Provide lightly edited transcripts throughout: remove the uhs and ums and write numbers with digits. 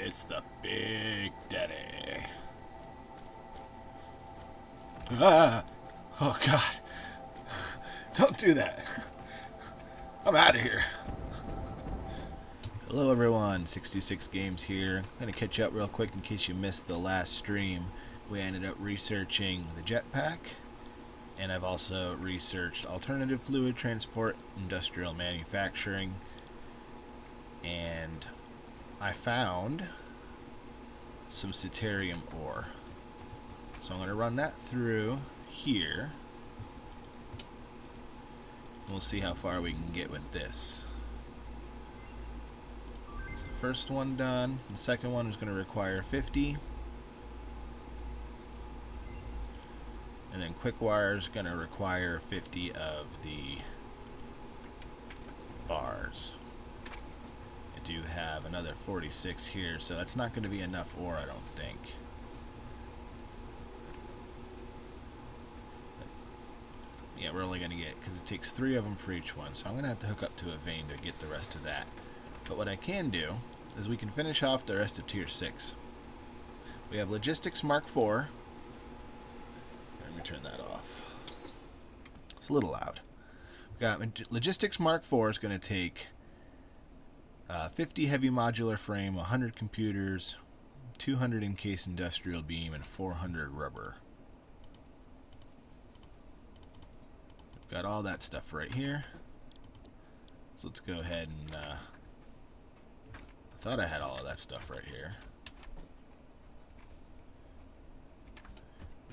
It's the Big Daddy. Ah! Oh God! Don't do that. I'm out of here. Hello everyone, 626 Games here. I'm going to catch up real quick in case you missed the last stream. We ended up researching the jetpack, and I've also researched alternative fluid transport, industrial manufacturing, and I found some Caterium Ore. So I'm going to run that through here. We'll see how far we can get with this. It's the first one done. The second one is going to require 50. And then quick wire is going to require 50 of the bars. I do have another 46 here, so that's not going to be enough ore, I don't think. Yeah, we're only going to get, because it takes 3 of them for each one, so I'm going to have to hook up to a vein to get the rest of that. But what I can do is we can finish off the rest of Tier 6. We have Logistics Mark IV. Let me turn that off. It's a little loud. We got Logistics Mark IV is going to take 50 heavy modular frame, 100 computers, 200 encased industrial beam, and 400 rubber. We've got all that stuff right here. So let's go ahead and... I thought I had all of that stuff right here.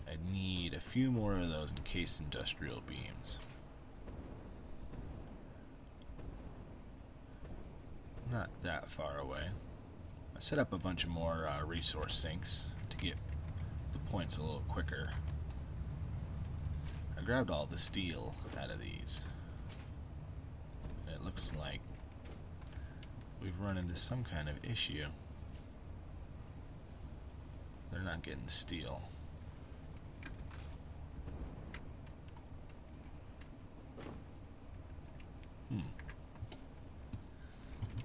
I need a few more of those encased industrial beams. Not that far away. I set up a bunch of more resource sinks to get the points a little quicker. I grabbed all the steel out of these. It looks like we've run into some kind of issue. They're not getting steel.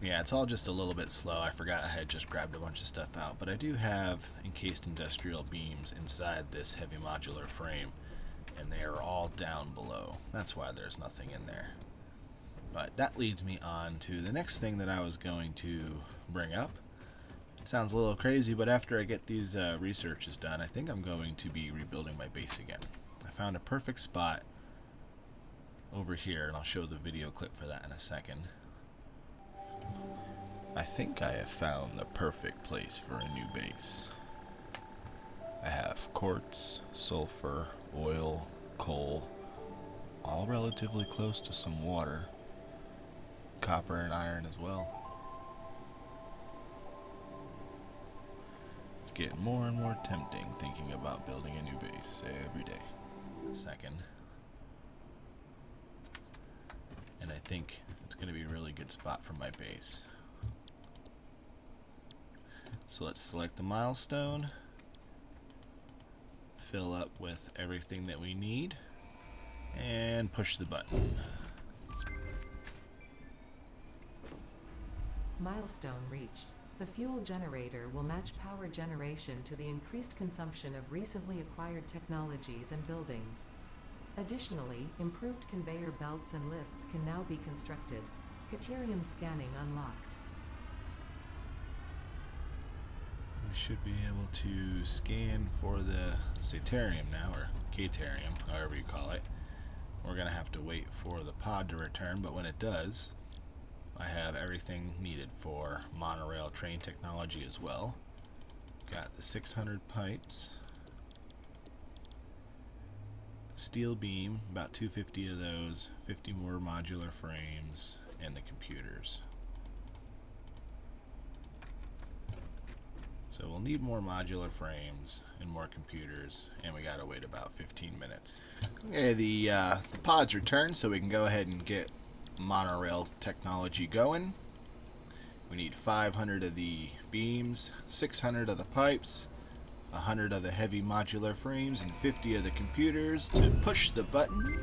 Yeah, it's all just a little bit slow. I forgot I had just grabbed a bunch of stuff out, but I do have encased industrial beams inside this heavy modular frame, and they are all down below. That's why there's nothing in there. But that leads me on to the next thing that I was going to bring up. It sounds a little crazy, but after I get these researches done, I think I'm going to be rebuilding my base again. I found a perfect spot over here, and I'll show the video clip for that in a second. I think I have found the perfect place for a new base. I have quartz, sulfur, oil, coal, all relatively close to some water. Copper and iron as well. It's getting more and more tempting thinking about building a new base every day. A second. And I think it's going to be a really good spot for my base. So let's select the milestone, fill up with everything that we need, and push the button. Milestone reached. The fuel generator will match power generation to the increased consumption of recently acquired technologies and buildings. Additionally, improved conveyor belts and lifts can now be constructed. Caterium scanning unlocked. We should be able to scan for the Saterium now, or Caterium, however you call it. We're going to have to wait for the pod to return, but when it does, I have everything needed for monorail train technology as well. Got the 600 pipes, steel beam, about 250 of those, 50 more modular frames, and the computers. So we'll need more modular frames and more computers, and we gotta wait about 15 minutes. Okay, the pod's returned, so we can go ahead and get monorail technology going. We need 500 of the beams, 600 of the pipes, 100 of the heavy modular frames, and 50 of the computers to push the button.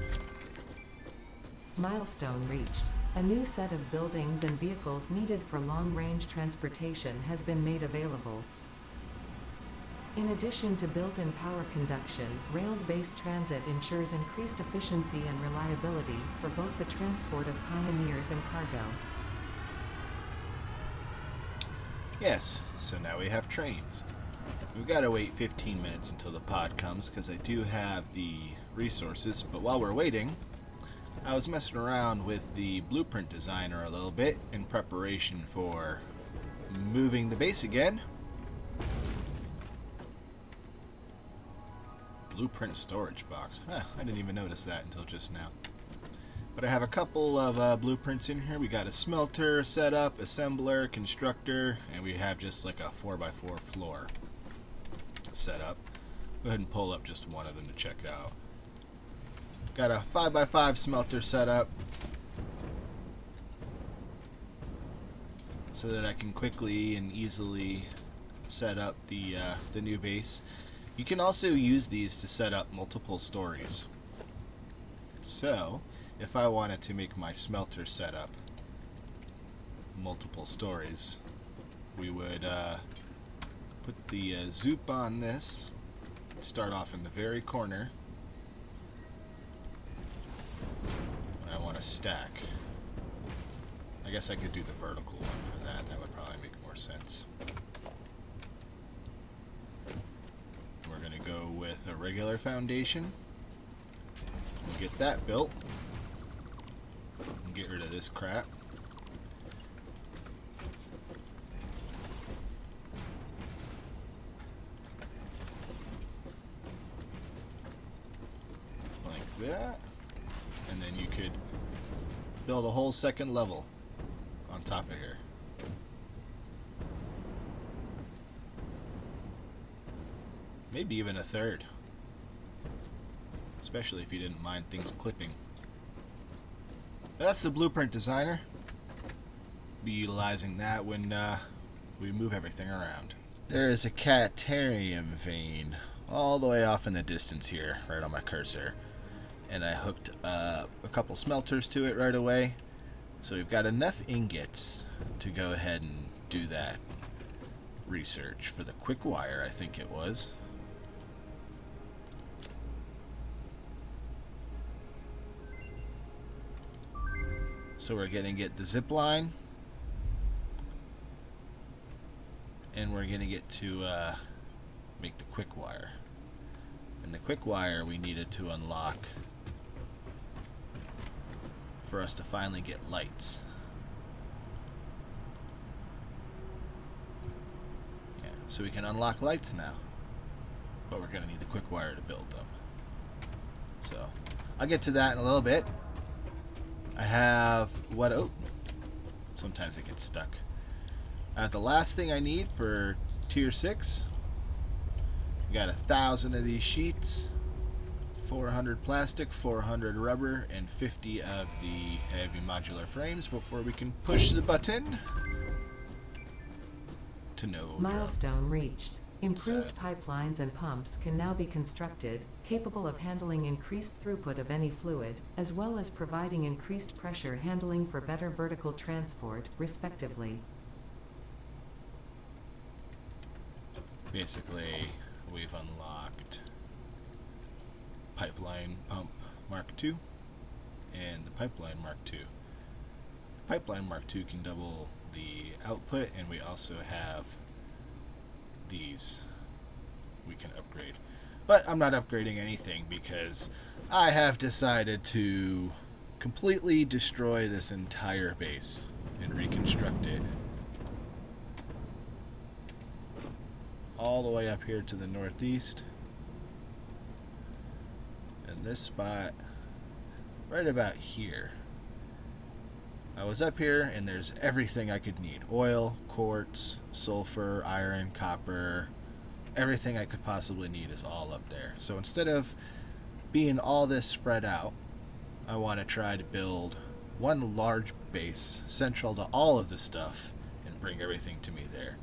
Milestone reached. A new set of buildings and vehicles needed for long-range transportation has been made available. In addition to built-in power conduction, rails-based transit ensures increased efficiency and reliability for both the transport of pioneers and cargo. Yes, so now we have trains. We've got to wait 15 minutes until the pod comes because I do have the resources, but while we're waiting, I was messing around with the blueprint designer a little bit in preparation for moving the base again. Blueprint storage box. Huh, I didn't even notice that until just now. But I have a couple of blueprints in here. We got a smelter setup, assembler, constructor, and we have just like a 4x4 floor set up. Go ahead and pull up just one of them to check it out. Got a 5x5 smelter set up so that I can quickly and easily set up the new base. You can also use these to set up multiple stories. So, if I wanted to make my smelter setup multiple stories, we would put the zoop on this, start off in the very corner. I want to stack. I guess I could do the vertical one for that. That would probably make more sense. We're going to go with a regular foundation. We'll get that built. And get rid of this crap. Like that. And then you could build a whole second level on top of here. Maybe even a third. Especially if you didn't mind things clipping. That's the blueprint designer. Be utilizing that when we move everything around. There is a Caterium vein all the way off in the distance here, right on my cursor. And I hooked a couple smelters to it right away. So we've got enough ingots to go ahead and do that research for the quick wire, I think it was. So we're going to get the zip line, and we're going to get to make the quick wire. And the quick wire we needed to unlock for us to finally get lights. Yeah, so we can unlock lights now, but we're going to need the quick wire to build them. So I'll get to that in a little bit. I have what? Oh, sometimes it gets stuck. The last thing I need for tier 6. We got 1,000 of these sheets, 400 plastic, 400 rubber, and 50 of the heavy modular frames before we can push the button to no Milestone reached. Improved pipelines and pumps can now be constructed, capable of handling increased throughput of any fluid, as well as providing increased pressure handling for better vertical transport, respectively. Basically, we've unlocked Pipeline Pump Mark II and the Pipeline Mark II. Pipeline Mark II can double the output, and we also have these we can upgrade. But I'm not upgrading anything because I have decided to completely destroy this entire base and reconstruct it. All the way up here to the northeast. And this spot right about here. I was up here and there's everything I could need. Oil, quartz, sulfur, iron, copper. Everything I could possibly need is all up there. So instead of being all this spread out, I want to try to build one large base central to all of this stuff and bring everything to me there.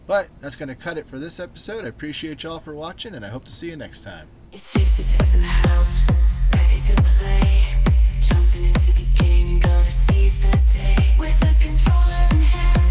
But that's going to cut it for this episode. I appreciate y'all for watching, and I hope to see you next time. It's 66 in the house, ready to play. jumping into the game, gonna seize the day with a controller in hand.